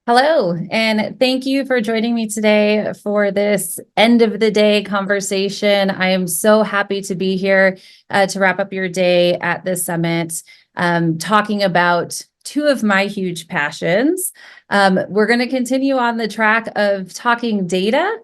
Hello, and thank you for joining me today for this end of the day conversation. I am so happy to be here to wrap up your day at the summit, talking about two of my huge passions. We're going to continue on the track of talking data,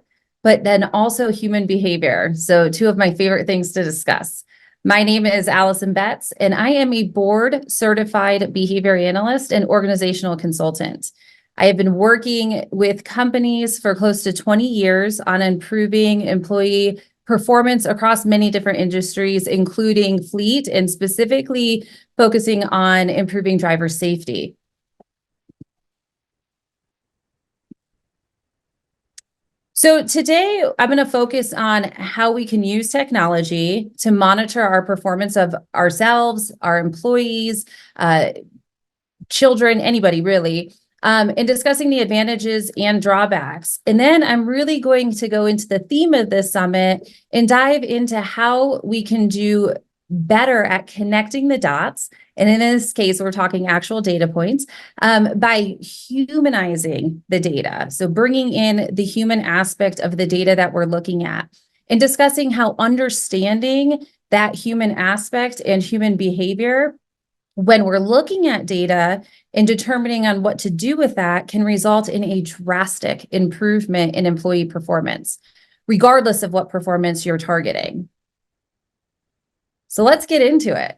but then also human behavior. So two of my favorite things to discuss. My name is Allison Betz, and I am a board certified behavior analyst and organizational consultant. I have been working with companies for close to 20 years on improving employee performance across many different industries, including fleet, and specifically focusing on improving driver safety. So today, I'm going to focus on how we can use technology to monitor our performance of ourselves, our employees, children, anybody really, in discussing the advantages and drawbacks. And then I'm really going to go into the theme of this summit and dive into how we can do better at connecting the dots. And in this case, we're talking actual data points by humanizing the data. So bringing in the human aspect of the data that we're looking at and discussing how understanding that human aspect and human behavior when we're looking at data and determining on what to do with that can result in a drastic improvement in employee performance, regardless of what performance you're targeting. So let's get into it.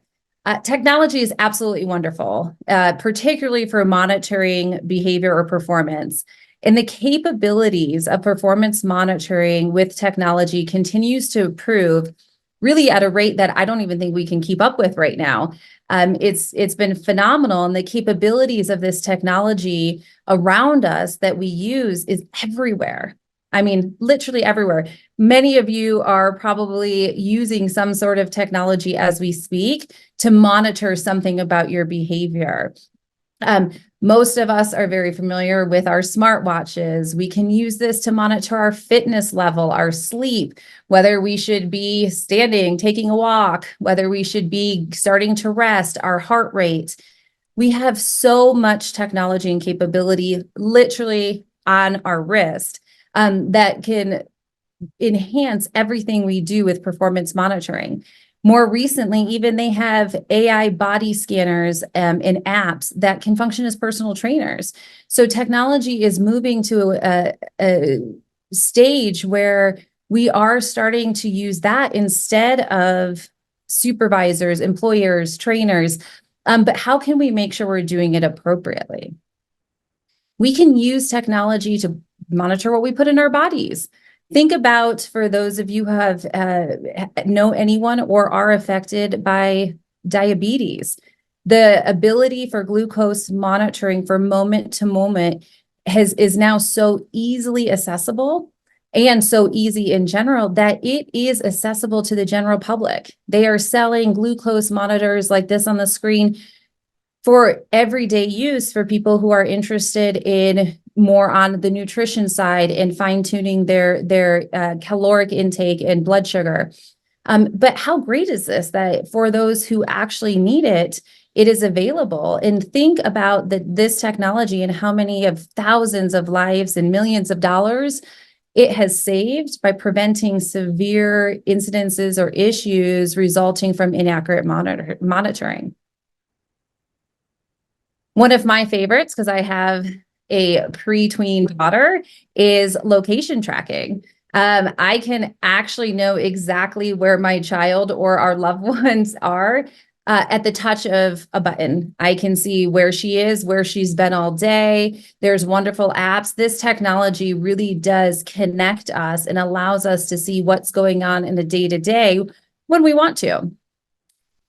Technology is absolutely wonderful, particularly for monitoring behavior or performance. And the capabilities of performance monitoring with technology continues to improve really at a rate that I don't even think we can keep up with right now. It's been phenomenal, and the capabilities of this technology around us that we use is everywhere. I mean, literally everywhere. Many of you are probably using some sort of technology as we speak to monitor something about your behavior. Most of us are very familiar with our smartwatches. We can use this to monitor our fitness level, our sleep, whether we should be standing, taking a walk, whether we should be starting to rest, our heart rate. We have so much technology and capability literally on our wrist that can enhance everything we do with performance monitoring. More recently, even they have AI body scanners and apps that can function as personal trainers. So technology is moving to a stage where we are starting to use that instead of supervisors, employers, trainers. But how can we make sure we're doing it appropriately? We can use technology to monitor what we put in our bodies. Think about, for those of you who have know anyone or are affected by diabetes, the ability for glucose monitoring for moment to moment is now so easily accessible and so easy in general that it is accessible to the general public. They are selling glucose monitors like this on the screen for everyday use for people who are interested in more on the nutrition side and fine-tuning their caloric intake and blood sugar. But how great is this that for those who actually need it, it is available? And think about this technology and how many of thousands of lives and millions of dollars it has saved by preventing severe incidences or issues resulting from inaccurate monitoring. One of my favorites, because I have a pre-tween daughter, is location tracking. I can actually know exactly where my child or our loved ones are at the touch of a button. I can see where she is, where she's been all day. There's wonderful apps. This technology really does connect us and allows us to see what's going on in the day-to-day when we want to.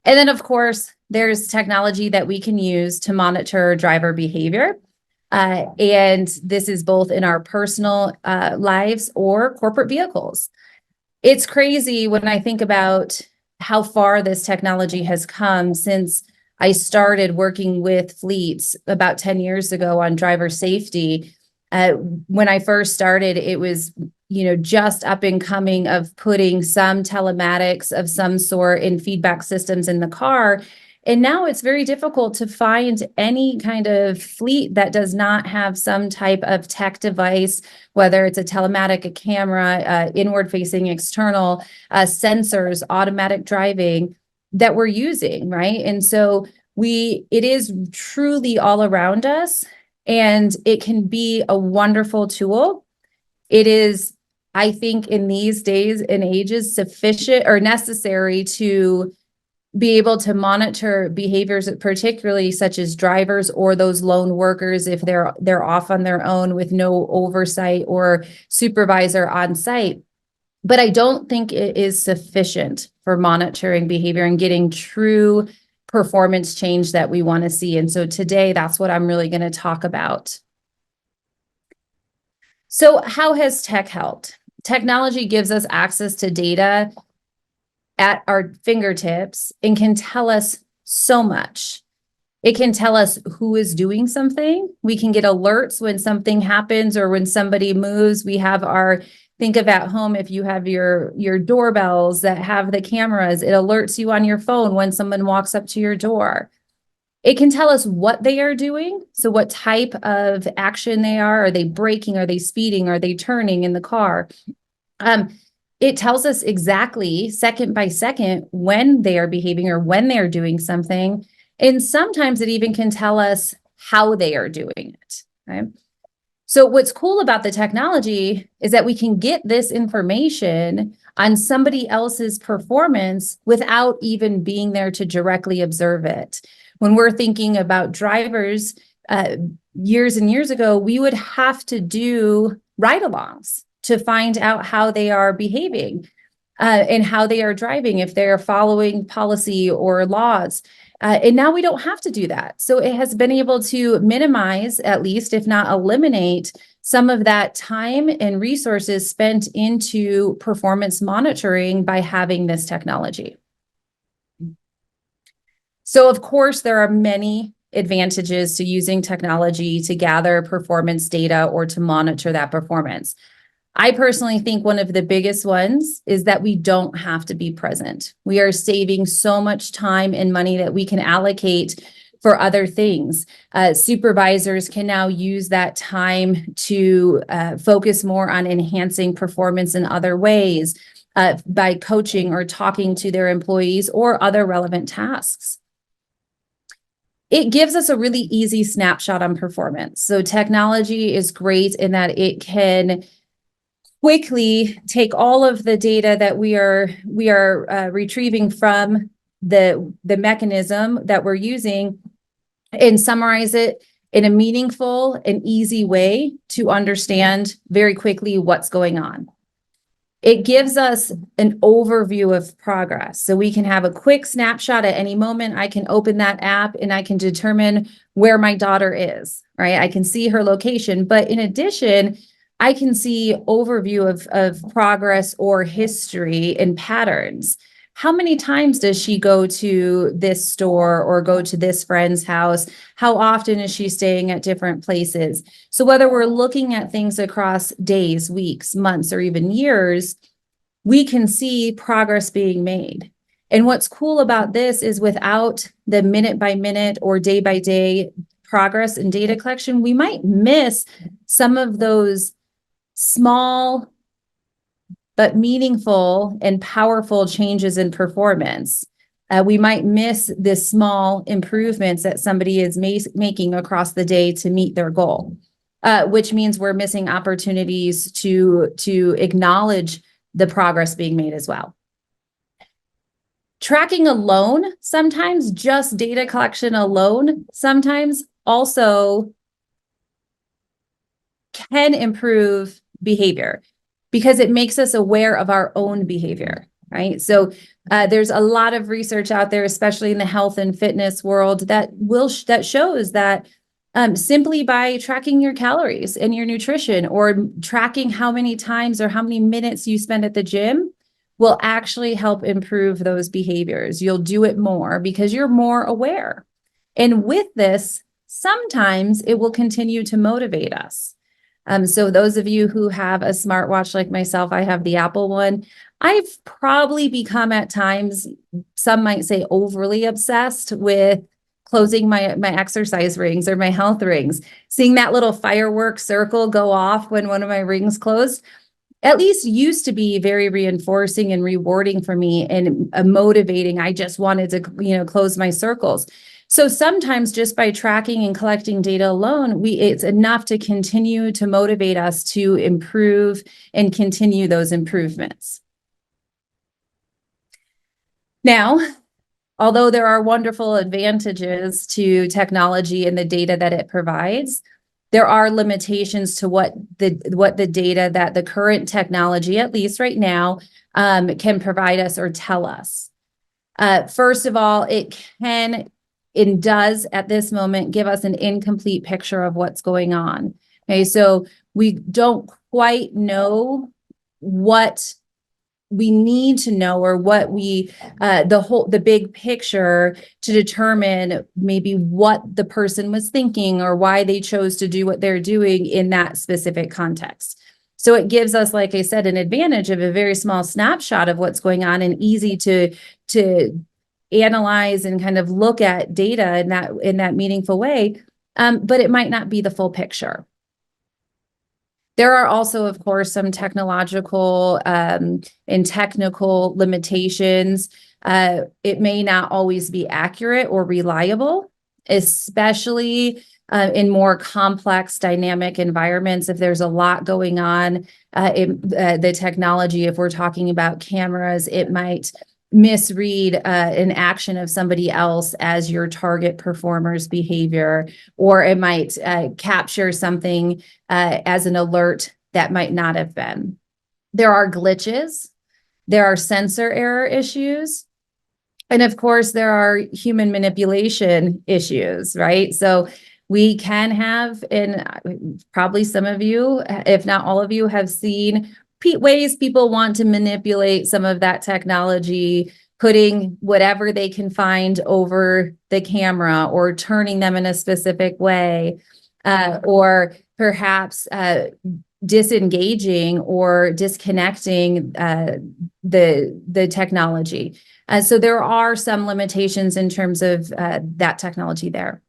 And then, of course, there's technology that we can use to monitor driver behavior. And this is both in our personal lives or corporate vehicles. It's crazy when I think about how far this technology has come since I started working with fleets about 10 years ago on driver safety. When I first started, it was just up and coming of putting some telematics of some sort in feedback systems in the car. And now it's very difficult to find any kind of fleet that does not have some type of tech device, whether it's a telematic, a camera, inward facing, external, sensors, automatic driving that we're using, right? And so it is truly all around us, and it can be a wonderful tool. It is, I think, in these days and ages, sufficient or necessary to be able to monitor behaviors, particularly such as drivers or those lone workers, if they're off on their own with no oversight or supervisor on site. But I don't think it is sufficient for monitoring behavior and getting true performance change that we want to see. And so today, that's what I'm really going to talk about. So how has tech helped? Technology gives us access to data at our fingertips and can tell us so much. It can tell us who is doing something. We can get alerts when something happens or when somebody moves. We have think of at home, if you have your doorbells that have the cameras, it alerts you on your phone when someone walks up to your door. It can tell us what they are doing. So what type of action they are. Are they braking? Are they speeding? Are they turning in the car? It tells us exactly second by second when they are behaving or when they're doing something. And sometimes it even can tell us how they are doing it. Okay? So what's cool about the technology is that we can get this information on somebody else's performance without even being there to directly observe it. When we're thinking about drivers, years and years ago, we would have to do ride-alongs to find out how they are behaving and how they are driving, if they're following policy or laws. And now we don't have to do that. So it has been able to minimize, at least, if not eliminate, some of that time and resources spent into performance monitoring by having this technology. So, of course, there are many advantages to using technology to gather performance data or to monitor that performance. I personally think one of the biggest ones is that we don't have to be present. We are saving so much time and money that we can allocate for other things. Supervisors can now use that time to focus more on enhancing performance in other ways by coaching or talking to their employees or other relevant tasks. It gives us a really easy snapshot on performance. So technology is great in that it can quickly take all of the data that we are retrieving from the mechanism that we're using and summarize it in a meaningful and easy way to understand very quickly what's going on. It gives us an overview of progress. So we can have a quick snapshot at any moment. I can open that app and I can determine where my daughter is, right? I can see her location, but in addition, I can see overview of progress or history and patterns. How many times does she go to this store or go to this friend's house? How often is she staying at different places? So whether we're looking at things across days, weeks, months, or even years, we can see progress being made. And what's cool about this is without the minute by minute or day by day progress and data collection, we might miss some of those small but meaningful and powerful changes in performance. We might miss the small improvements that somebody is making across the day to meet their goal, which means we're missing opportunities to acknowledge the progress being made as well. Tracking alone, sometimes just data collection alone, sometimes also can improve behavior because it makes us aware of our own behavior, right? So there's a lot of research out there, especially in the health and fitness world, that shows that simply by tracking your calories and your nutrition or tracking how many times or how many minutes you spend at the gym will actually help improve those behaviors. You'll do it more because you're more aware. And with this, sometimes it will continue to motivate us. So those of you who have a smartwatch like myself, I have the Apple one. I've probably become at times, some might say overly obsessed with closing my exercise rings or my health rings. Seeing that little fireworks circle go off when one of my rings closed, at least used to be very reinforcing and rewarding for me and motivating. I just wanted to, close my circles. So sometimes just by tracking and collecting data alone, it's enough to continue to motivate us to improve and continue those improvements. Now, although there are wonderful advantages to technology and the data that it provides, there are limitations to what the data that the current technology, at least right now, can provide us or tell us. First of all, it can and does at this moment give us an incomplete picture of what's going on. Okay, so we don't quite know what we need to know, or what the big picture to determine maybe what the person was thinking or why they chose to do what they're doing in that specific context. So it gives us, like I said, an advantage of a very small snapshot of what's going on and easy to analyze and kind of look at data in that meaningful way. But it might not be the full picture. There are also, of course, some technological and technical limitations. It may not always be accurate or reliable, especially in more complex dynamic environments. If there's a lot going on in the technology, if we're talking about cameras, it might misread an action of somebody else as your target performer's behavior, or it might capture something as an alert that might not have been. There are glitches, there are sensor error issues, and of course there are human manipulation issues, right? So we can have, and probably some of you, if not all of you, have seen ways people want to manipulate some of that technology, putting whatever they can find over the camera or turning them in a specific way, or perhaps disengaging or disconnecting the technology. So there are some limitations in terms of that technology there.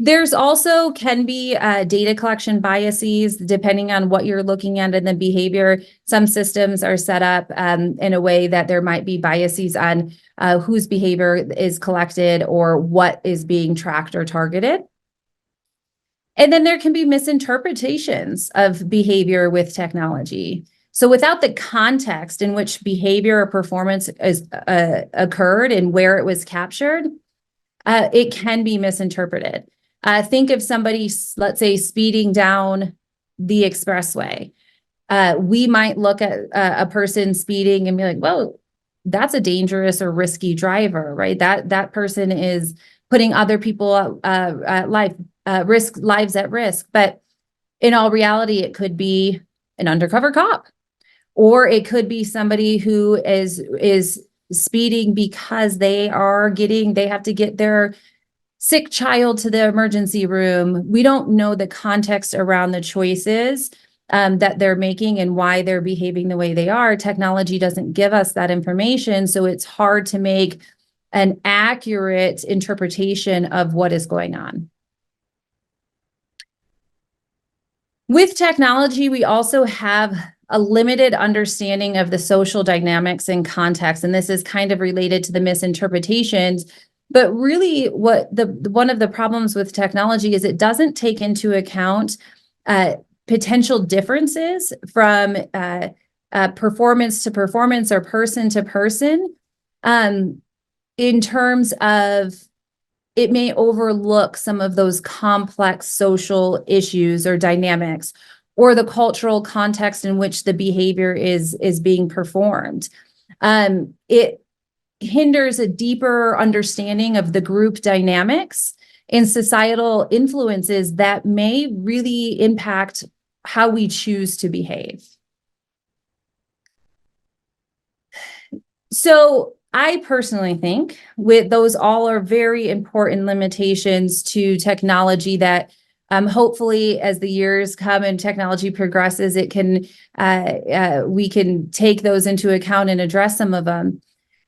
There's also can be data collection biases depending on what you're looking at in the behavior. Some systems are set up in a way that there might be biases on whose behavior is collected or what is being tracked or targeted. And then there can be misinterpretations of behavior with technology. So without the context in which behavior or performance is occurred and where it was captured, it can be misinterpreted. Think of somebody, let's say, speeding down the expressway. We might look at a person speeding and be like, well, that's a dangerous or risky driver, right? That person is putting other people lives at risk. But in all reality, it could be an undercover cop, or it could be somebody who is speeding because they have to get their sick child to the emergency room. We don't know the context around the choices that they're making and why they're behaving the way they are. Technology doesn't give us that information, so it's hard to make an accurate interpretation of what is going on. With technology, we also have a limited understanding of the social dynamics and context, and this is kind of related to the misinterpretations. But really, one of the problems with technology is it doesn't take into account potential differences from performance to performance or person to person, in terms of it may overlook some of those complex social issues or dynamics, or the cultural context in which the behavior is being performed. It hinders a deeper understanding of the group dynamics and societal influences that may really impact how we choose to behave. So I personally think those all are very important limitations to technology that Hopefully, as the years come and technology progresses, we can take those into account and address some of them.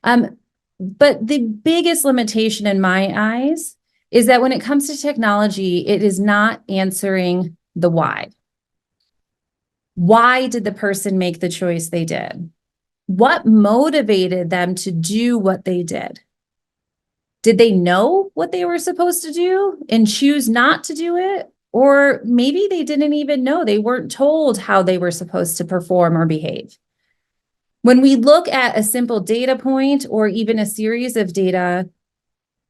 But the biggest limitation in my eyes is that when it comes to technology, it is not answering the why. Why did the person make the choice they did? What motivated them to do what they did? Did they know what they were supposed to do and choose not to do it? Or maybe they didn't even know. They weren't told how they were supposed to perform or behave. When we look at a simple data point or even a series of data,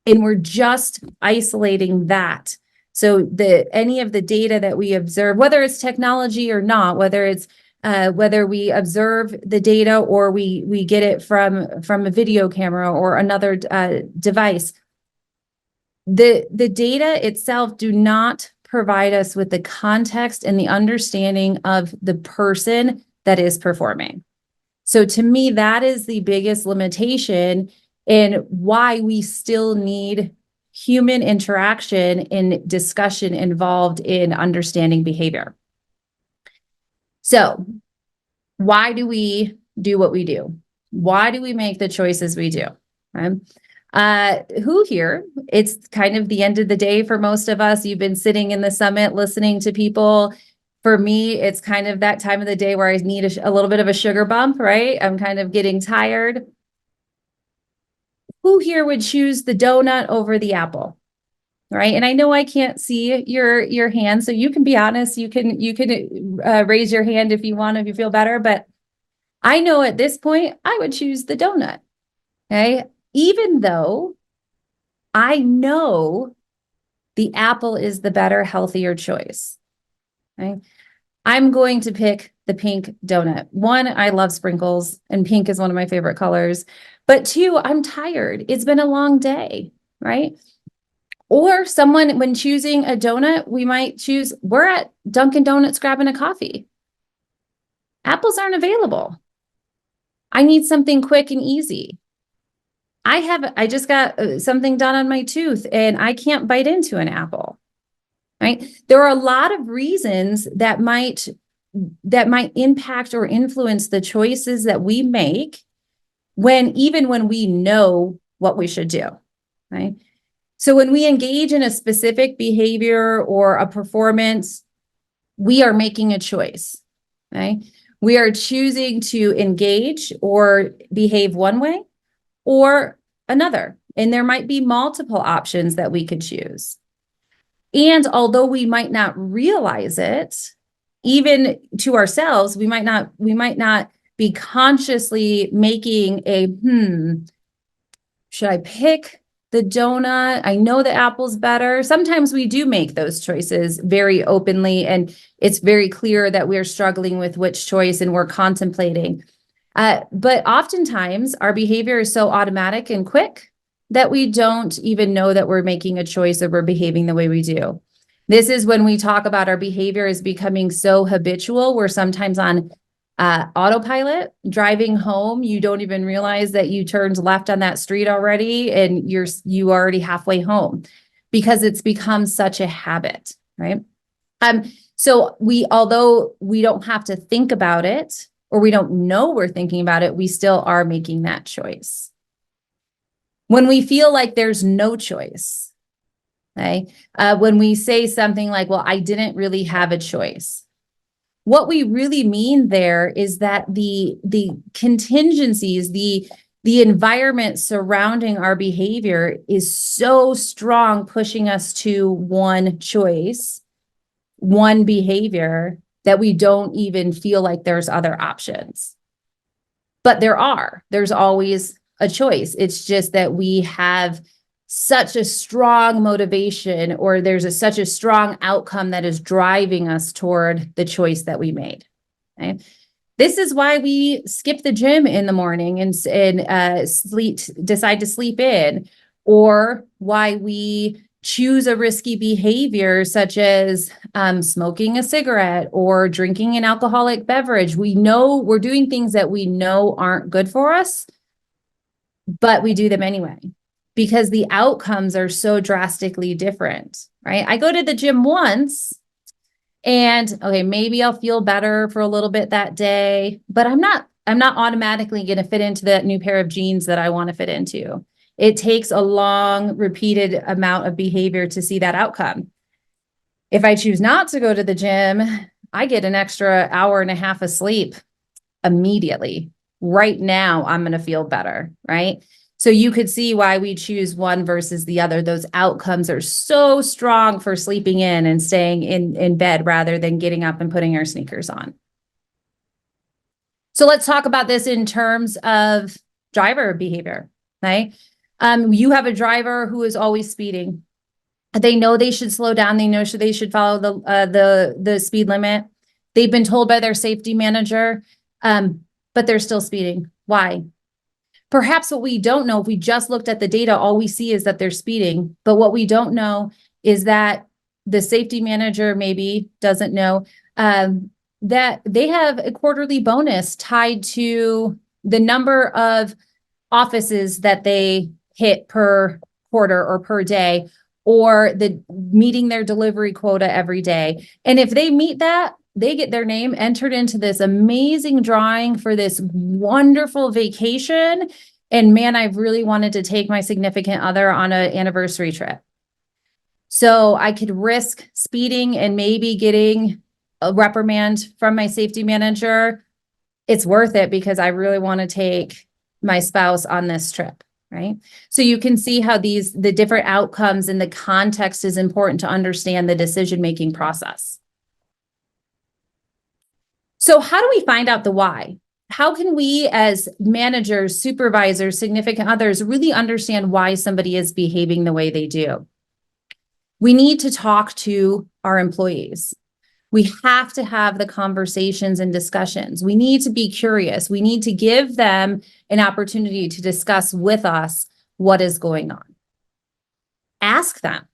and we're just isolating that, so any of the data that we observe, whether it's technology or not, whether we observe the data or we get it from a video camera or another device, the data itself do not provide us with the context and the understanding of the person that is performing. So to me, that is the biggest limitation in why we still need human interaction and discussion involved in understanding behavior. So why do we do what we do? Why do we make the choices we do? Who here? It's kind of the end of the day for most of us. You've been sitting in the summit listening to people. For me, it's kind of that time of the day where I need a little bit of a sugar bump, right? I'm kind of getting tired. Who here would choose the donut over the apple? Right? And I know I can't see your hand, so you can be honest. You can raise your hand if you want, if you feel better. But I know at this point, I would choose the donut. Okay, even though I know the apple is the better, healthier choice. Okay, I'm going to pick the pink donut. One, I love sprinkles, and pink is one of my favorite colors. But two, I'm tired. It's been a long day, right? Or someone, when choosing a donut, we might choose, we're at Dunkin' Donuts grabbing a coffee. Apples aren't available. I need something quick and easy. I just got something done on my tooth and I can't bite into an apple, right? There are a lot of reasons that might impact or influence the choices that we make even when we know what we should do, right? So when we engage in a specific behavior or a performance, we are making a choice, right? We are choosing to engage or behave one way or another. And there might be multiple options that we could choose. And although we might not realize it, even to ourselves, we might not be consciously making should I pick the donut? I know the apple's better. Sometimes we do make those choices very openly, and it's very clear that we're struggling with which choice and we're contemplating. But oftentimes our behavior is so automatic and quick that we don't even know that we're making a choice or we're behaving the way we do. This is when we talk about our behavior is becoming so habitual. We're sometimes on autopilot, driving home. You don't even realize that you turned left on that street already and you already halfway home because it's become such a habit, right? So although we don't have to think about it or we don't know we're thinking about it, we still are making that choice. When we feel like there's no choice, okay? When we say something like, well, I didn't really have a choice. What we really mean there is that the contingencies, the environment surrounding our behavior is so strong, pushing us to one choice, one behavior, that we don't even feel like there's other options. But there's always a choice. It's just that we have such a strong motivation, or there's such a strong outcome that is driving us toward the choice that we made. Okay? This is why we skip the gym in the morning and decide to sleep in, or why we choose a risky behavior such as smoking a cigarette or drinking an alcoholic beverage. We know we're doing things that we know aren't good for us, but we do them anyway, because the outcomes are so drastically different. right? I go to the gym once and okay, maybe I'll feel better for a little bit that day, but I'm not automatically going to fit into that new pair of jeans that I want to fit into. It takes a long, repeated amount of behavior to see that outcome. If I choose not to go to the gym, I get an extra hour and a half of sleep immediately. Right now, I'm going to feel better, right? So you could see why we choose one versus the other. Those outcomes are so strong for sleeping in and staying in bed rather than getting up and putting our sneakers on. So let's talk about this in terms of driver behavior, right? You have a driver who is always speeding. They know they should slow down. They know they should follow the speed limit. They've been told by their safety manager, but they're still speeding. Why? Perhaps what we don't know, if we just looked at the data, all we see is that they're speeding. But what we don't know is that the safety manager maybe doesn't know that they have a quarterly bonus tied to the number of offices that they hit per quarter or per day, or the meeting their delivery quota every day. And if they meet that, they get their name entered into this amazing drawing for this wonderful vacation. And man, I've really wanted to take my significant other on an anniversary trip. So I could risk speeding and maybe getting a reprimand from my safety manager. It's worth it because I really want to take my spouse on this trip, right? So you can see how the different outcomes and the context is important to understand the decision-making process. So how do we find out the why? How can we as managers, supervisors, significant others really understand why somebody is behaving the way they do? We need to talk to our employees. We have to have the conversations and discussions. We need to be curious. We need to give them an opportunity to discuss with us what is going on. Ask them.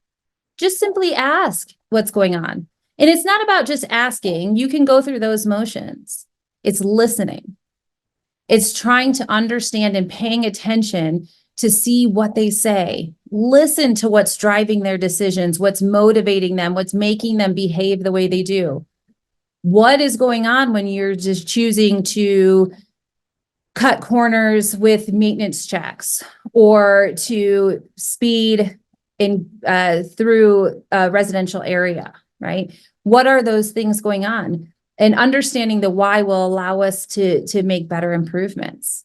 Just simply ask what's going on. And it's not about just asking. You can go through those motions. It's listening. It's trying to understand and paying attention to see what they say. Listen to what's driving their decisions, what's motivating them, what's making them behave the way they do. What is going on when you're just choosing to cut corners with maintenance checks or to speed in through a residential area, right? What are those things going on? And understanding the why will allow us to make better improvements.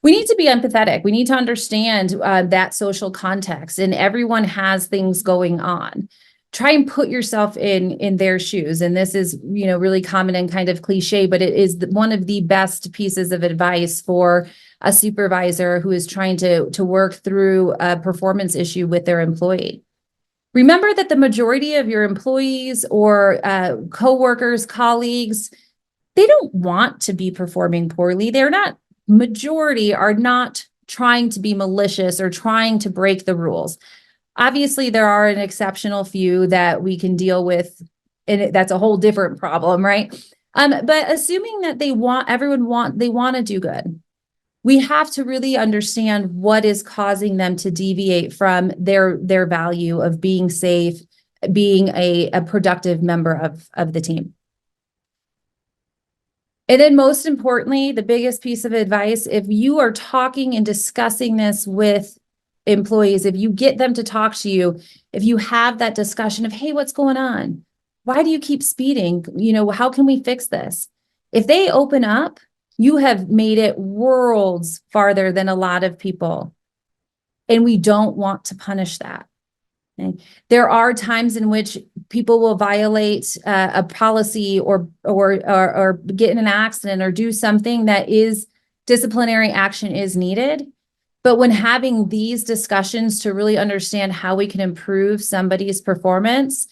We need to be empathetic. We need to understand that social context, and everyone has things going on. Try and put yourself in their shoes. And this is, really common and kind of cliche, but it is one of the best pieces of advice for a supervisor who is trying to work through a performance issue with their employee. Remember that the majority of your employees or coworkers, colleagues, they don't want to be performing poorly. Majority are not trying to be malicious or trying to break the rules. Obviously, there are an exceptional few that we can deal with, and that's a whole different problem, right? But assuming that they want to do good, we have to really understand what is causing them to deviate from their value of being safe, being a productive member of the team. And then most importantly, the biggest piece of advice, if you are talking and discussing this with employees, if you get them to talk to you, if you have that discussion of, hey, what's going on? Why do you keep speeding? How can we fix this? If they open up, you have made it worlds farther than a lot of people. And we don't want to punish that. Okay? There are times in which people will violate a policy or get in an accident or do something that is disciplinary action is needed. But when having these discussions to really understand how we can improve somebody's performance,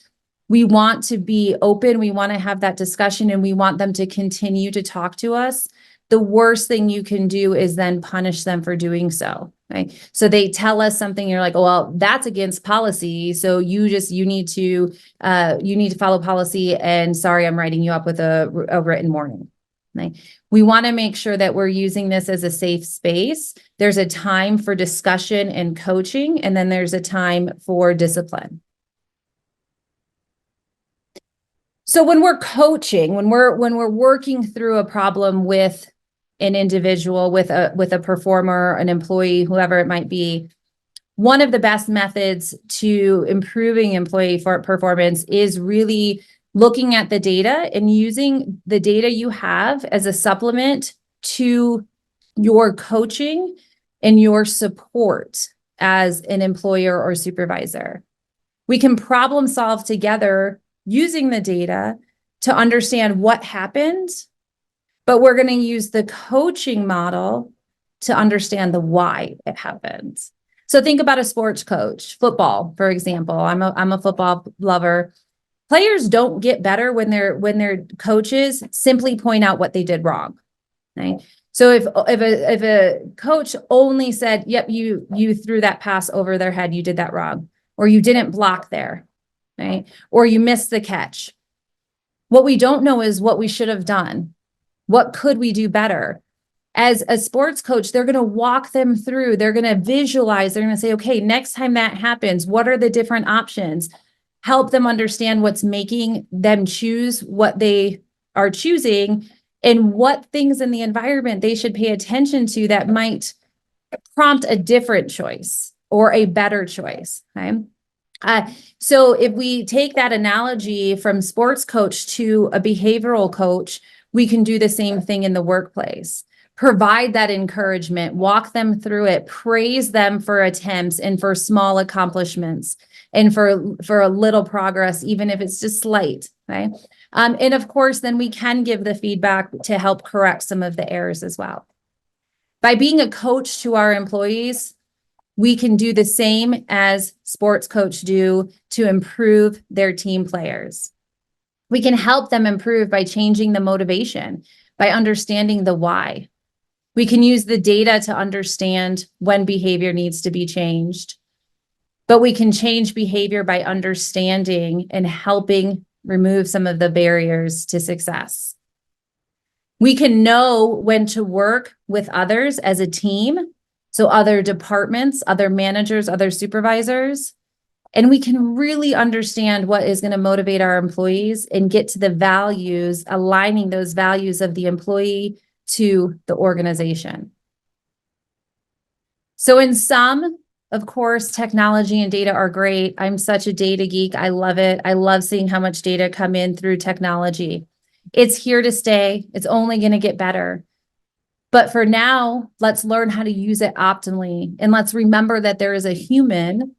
we want to be open. We want to have that discussion and we want them to continue to talk to us. The worst thing you can do is then punish them for doing so. Right? So they tell us something, you're like, oh, well, that's against policy. So you need to follow policy. And sorry, I'm writing you up with a written warning. Right? We want to make sure that we're using this as a safe space. There's a time for discussion and coaching, and then there's a time for discipline. So when we're coaching, when we're working through a problem with an individual, with a performer, an employee, whoever it might be, one of the best methods to improving employee performance is really looking at the data and using the data you have as a supplement to your coaching and your support as an employer or supervisor. We can problem solve together using the data to understand what happened, but we're going to use the coaching model to understand the why it happened. So think about a sports coach, football, for example. I'm a football lover. Players don't get better when their coaches simply point out what they did wrong. Right? So if a coach only said, "Yep, you threw that pass over their head, you did that wrong," or you didn't block there, right? Or you missed the catch. What we don't know is what we should have done. What could we do better? As a sports coach, they're going to walk them through, they're going to visualize, they're going to say, okay, next time that happens, what are the different options? Help them understand what's making them choose what they are choosing and what things in the environment they should pay attention to that might prompt a different choice or a better choice. Okay. So if we take that analogy from sports coach to a behavioral coach, we can do the same thing in the workplace. Provide that encouragement, walk them through it, praise them for attempts and for small accomplishments and for a little progress, even if it's just slight, right? And of course, then we can give the feedback to help correct some of the errors as well. By being a coach to our employees, we can do the same as sports coach do to improve their team players. We can help them improve by changing the motivation, by understanding the why. We can use the data to understand when behavior needs to be changed, but we can change behavior by understanding and helping remove some of the barriers to success. We can know when to work with others as a team, so other departments, other managers, other supervisors, and we can really understand what is going to motivate our employees and get to the values, aligning those values of the employee to the organization. So in sum, of course, technology and data are great. I'm such a data geek. I love it. I love seeing how much data come in through technology. It's here to stay. It's only going to get better. But for now, let's learn how to use it optimally. And let's remember that there is a human,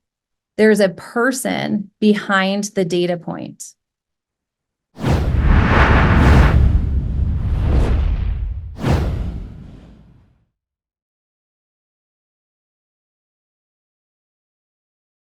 there is a person behind the data point.